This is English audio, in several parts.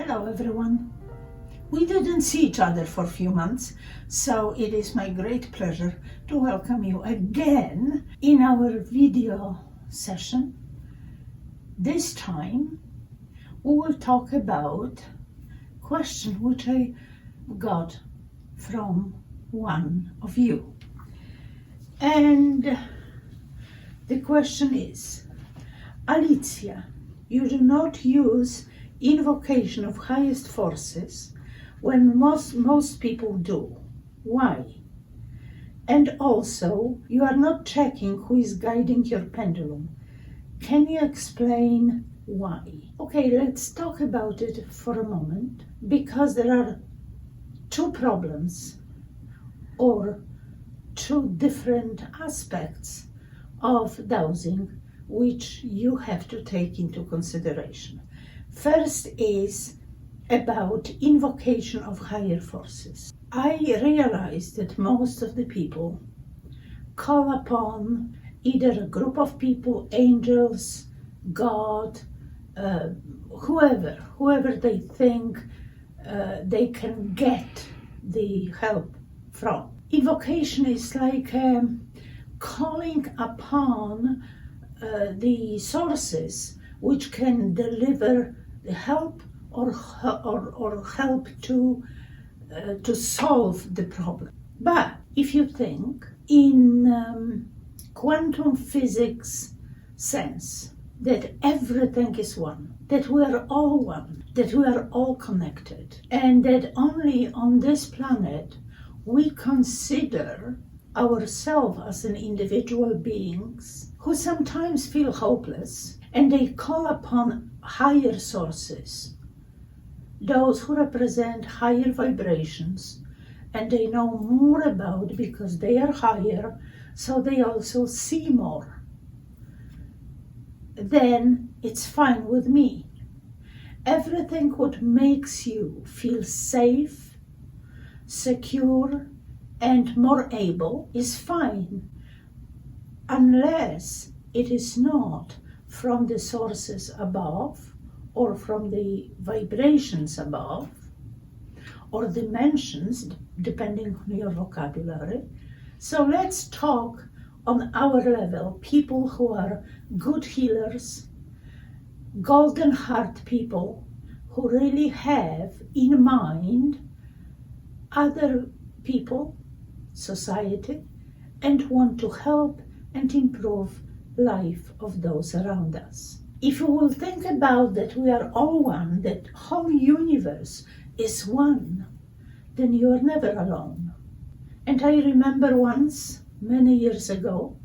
Hello everyone. We didn't see each other for a few months, so it is my great pleasure to welcome you again in our video session. This time we will talk about a question which I got from one of you. And the question is, Alicja, you do not use invocation of highest forces when most people do. Why? And also, you are not checking who is guiding your pendulum. Can you explain why? Okay, let's talk about it for a moment, because there are two problems or two different aspects of dowsing which you have to take into consideration. First is about invocation of higher forces. I realize that most of the people call upon either a group of people, angels, God, whoever they think they can get the help from. Invocation is like calling upon the sources which can deliver the help or help to solve the problem. But if you think in quantum physics sense, that everything is one, that we are all one, that we are all connected, and that only on this planet we consider ourselves as an individual beings who sometimes feel hopeless, and they call upon higher sources, those who represent higher vibrations, and they know more about because they are higher, so they also see more. Then it's fine with me. Everything what makes you feel safe, secure, and more able is fine, unless it is not from the sources above or from the vibrations above or dimensions, depending on your vocabulary. So let's talk on our level, people who are good healers, golden heart people who really have in mind other people, society, and want to help and improve life of those around us. If you will think about that we are all one, that whole universe is one, then you are never alone. And I remember once, many years ago,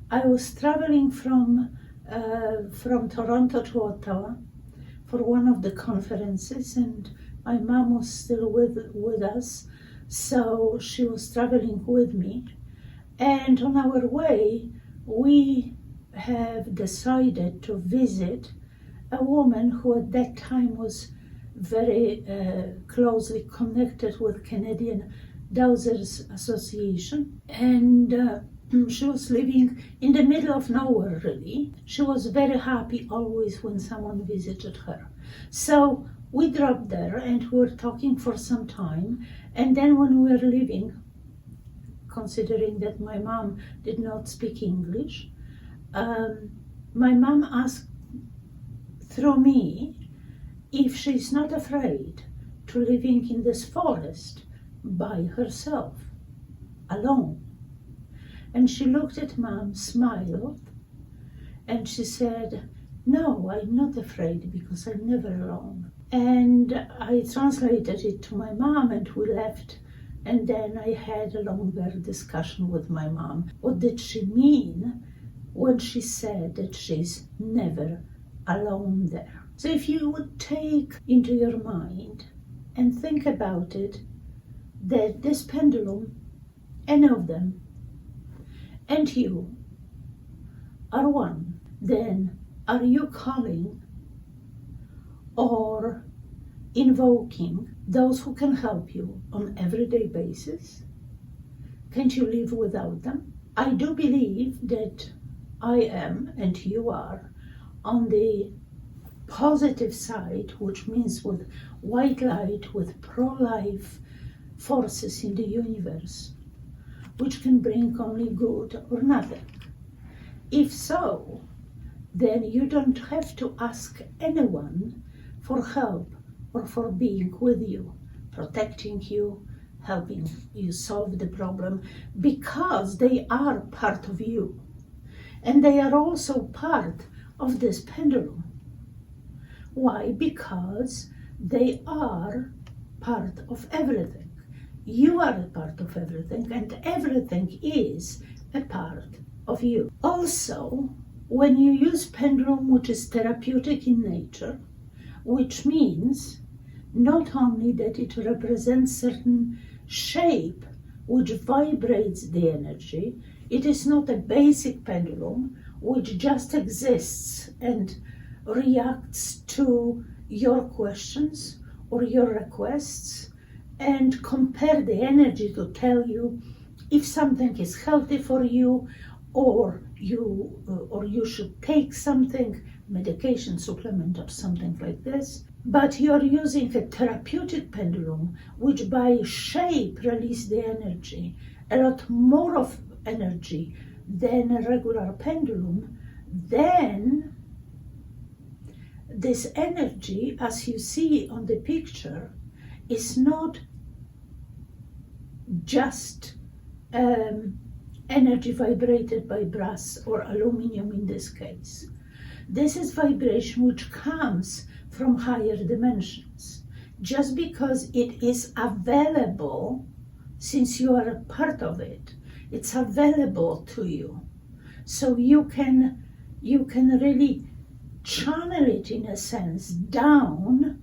I was traveling from Toronto to Ottawa for one of the conferences, and my mom was still with us, so she was traveling with me. And on our way, we have decided to visit a woman who at that time was very closely connected with Canadian Dowsers Association, and she was living in the middle of nowhere, really. She was very happy always when someone visited her. So we dropped there and we were talking for some time, and then when we were leaving, considering that my mom did not speak English, my mom asked through me if she's not afraid to living in this forest by herself, alone. And she looked at Mom, smiled, and she said, "No, I'm not afraid because I'm never alone." And I translated it to my mom and we left. And then I had a longer discussion with my mom. What did she mean when she said that she's never alone there? So if you would take into your mind and think about it, that this pendulum, any of them, and you are one, then are you calling or invoking those who can help you on everyday basis? Can't you live without them? I do believe that I am and you are on the positive side, which means with white light, with pro-life forces in the universe, which can bring only good or nothing. If so, then you don't have to ask anyone for help or for being with you, protecting you, helping you solve the problem, because they are part of you. And they are also part of this pendulum. Why? Because they are part of everything. You are a part of everything, and everything is a part of you. Also, when you use pendulum, which is therapeutic in nature, which means not only that it represents certain shape which vibrates the energy, it is not a basic pendulum which just exists and reacts to your questions or your requests and compare the energy to tell you if something is healthy for you, or you should take something, medication, supplement, or something like this. But you're using a therapeutic pendulum, which by shape releases the energy, a lot more of energy than a regular pendulum. Then this energy, as you see on the picture, is not just energy vibrated by brass or aluminum in this case. This is vibration which comes from higher dimensions. Just because it is available, since you are a part of it, it's available to you. So you can really channel it, in a sense, down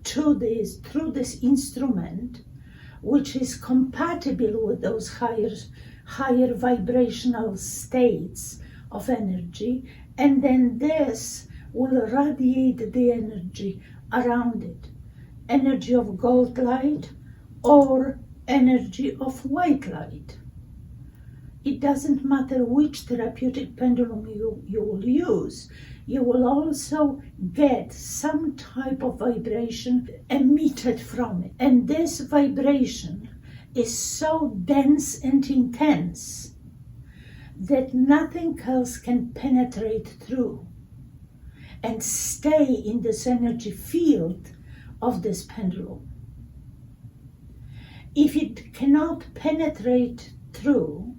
to this, through this instrument, which is compatible with those higher vibrational states of energy, and then this will radiate the energy around it. Energy of gold light or energy of white light. It doesn't matter which therapeutic pendulum you will use, you will also get some type of vibration emitted from it. And this vibration is so dense and intense that nothing else can penetrate through and stay in this energy field of this pendulum. If it cannot penetrate through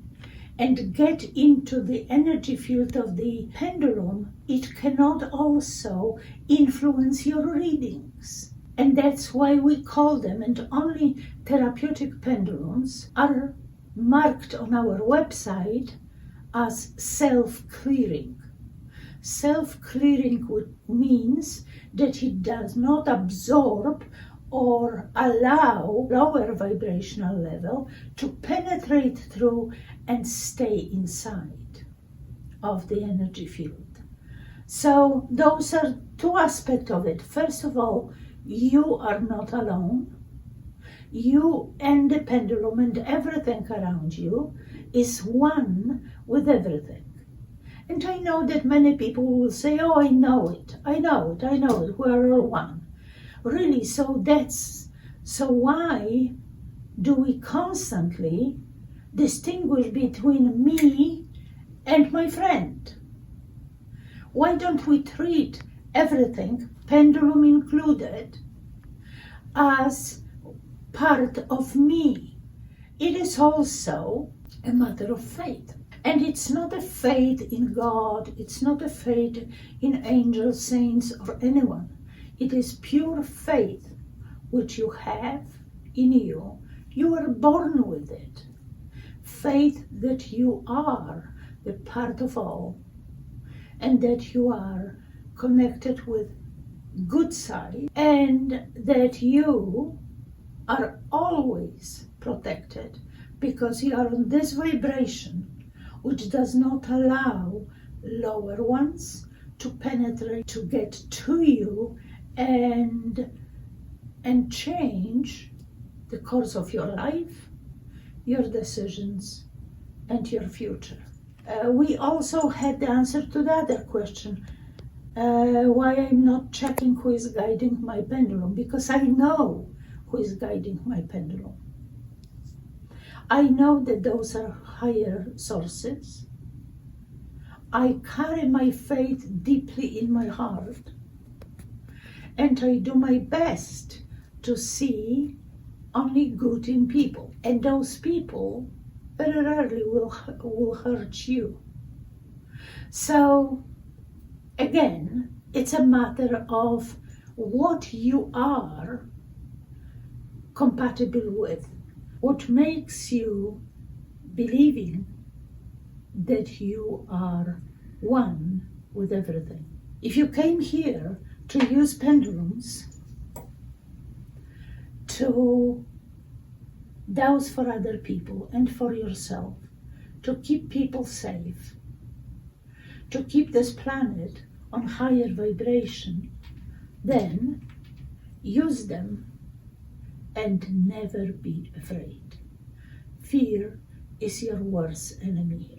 and get into the energy field of the pendulum, it cannot also influence your readings. And that's why we call them, and only therapeutic pendulums are marked on our website as self-clearing. Self-clearing means that it does not absorb or allow lower vibrational level to penetrate through and stay inside of the energy field. So those are two aspects of it. First of all, you are not alone. You and the pendulum and everything around you is one with everything. And I know that many people will say, oh, I know it, we're all one. Really, so why do we constantly distinguish between me and my friend? Why don't we treat everything, pendulum included, as part of me? It is also a matter of faith. And it's not a faith in God, it's not a faith in angels, saints, or anyone. It is pure faith which you have in you. You are born with it. Faith that you are the part of all, and that you are connected with good side, and that you are always protected because you are on this vibration which does not allow lower ones to penetrate, to get to you and change the course of your life, your decisions, and your future. We also had the answer to the other question. Why I'm not checking who is guiding my pendulum? Because I know who is guiding my pendulum. I know that those are higher sources. I carry my faith deeply in my heart, and I do my best to see only good in people. And those people very rarely will hurt you. So again, it's a matter of what you are compatible with, what makes you believing that you are one with everything. If you came here to use pendulums to dowse for other people and for yourself, to keep people safe, to keep this planet on higher vibration, then use them and never be afraid. Fear is your worst enemy.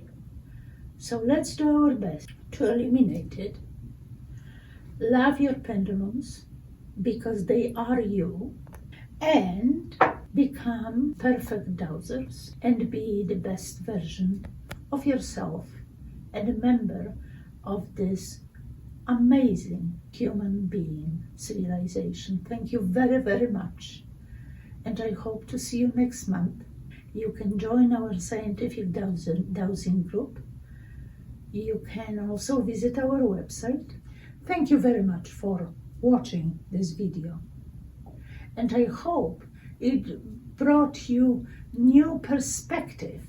So let's do our best to eliminate it. Love your pendulums because they are you, and become perfect dowsers and be the best version of yourself and a member of this amazing human being civilization. Thank you very, very much. And I hope to see you next month. You can join our scientific dowsing group. You can also visit our website. Thank you very much for watching this video. And I hope it brought you new perspective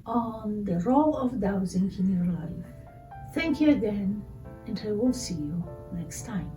on the role of dowsing in your life. Thank you again, and I will see you next time.